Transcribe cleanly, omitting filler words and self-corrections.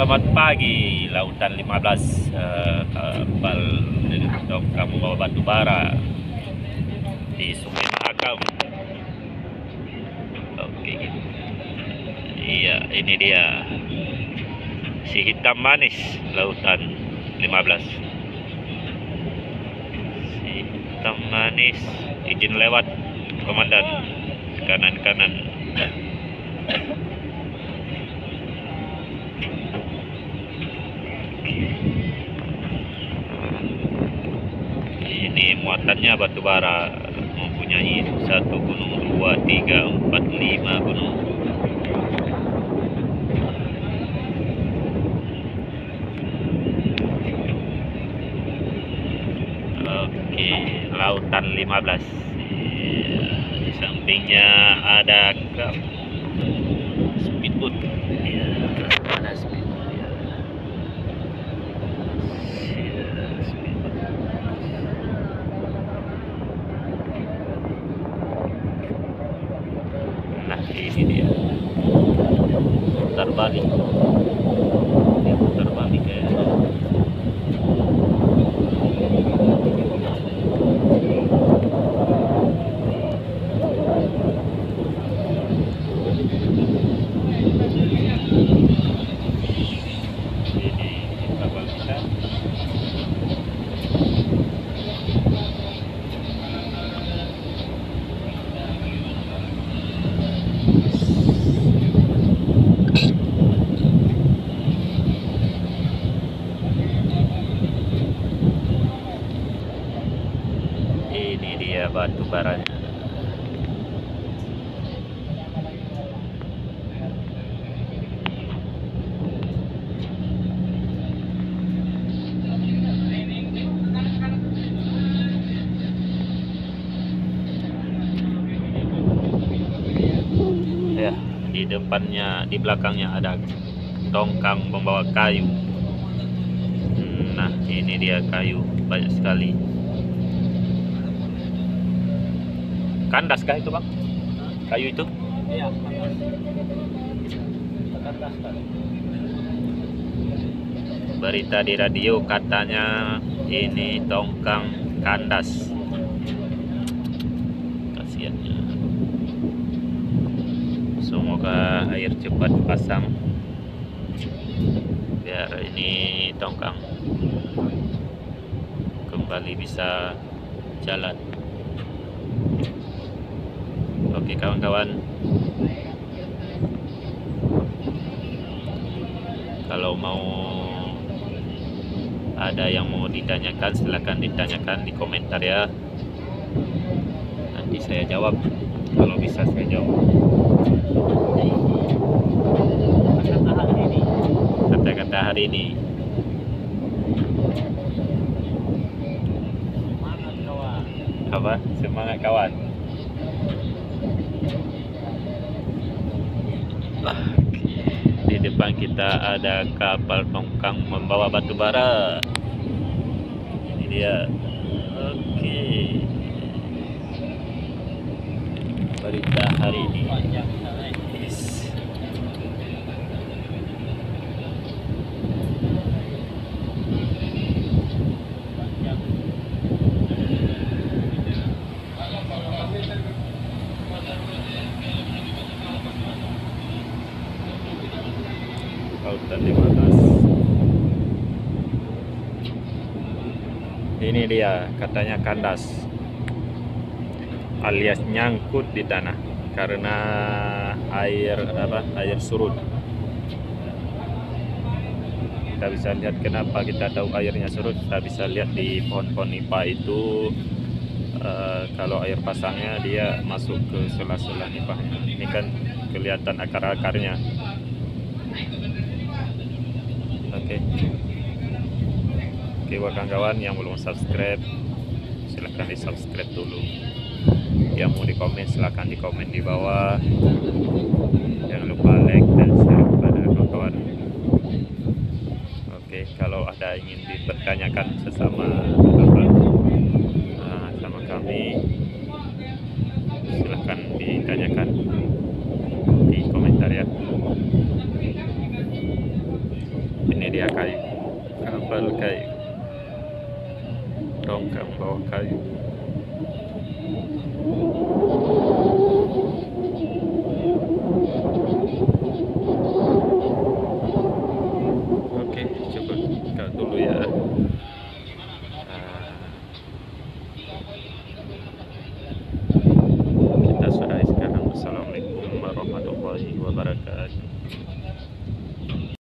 Selamat pagi Lautan 15, kapal tongkang membawa batu bara di Sungai Mahakam. Oke, iya, ini dia si hitam manis Lautan 15. Si hitam manis, izin lewat komandan, kanan. Ini muatannya batu bara, mempunyai 1 gunung, 2, 3, 4, 5 gunung. Oke, Lautan 15. Ya, di sampingnya ada speedboat. Ya, ada speedboat ya. Nah, ini dia. Putar balik. Ini putar balik ya. Ini dia batu baranya. Ya, di depannya, di belakangnya ada tongkang membawa kayu. Nah, ini dia kayu, banyak sekali. Kandas kah itu, Bang? Kayu itu? Iya, kandas. Berita di radio katanya ini tongkang kandas. Kasiannya. Semoga air cepat pasang biar ini tongkang kembali bisa jalan. Oke kawan-kawan, kalau mau ada yang mau ditanyakan silahkan ditanyakan di komentar ya, nanti saya jawab kalau bisa saya jawab. Kata-kata hari ini. Semangat kawan. Apa? Semangat kawan. Di depan kita ada kapal tongkang membawa batu bara. Ini dia. Oke. Berita hari ini. Yes. Lautan 15. Ini dia, katanya kandas alias nyangkut di tanah karena air surut. Kita bisa lihat kenapa kita tahu airnya surut. Kita bisa lihat di pohon-pohon nipah itu, kalau air pasangnya dia masuk ke sela-sela nipahnya. Ini kan kelihatan akar-akarnya. Oke, kawan-kawan yang belum subscribe silahkan di subscribe dulu. Yang mau di komen silahkan di komen di bawah. Jangan lupa like dan share kepada kawan-kawan. Oke, kalau ada ingin dipertanyakan sama kami silahkan ditanyakan di komentar ya. Ini dia kayu, kabel kayu, tongkang bawa kayu.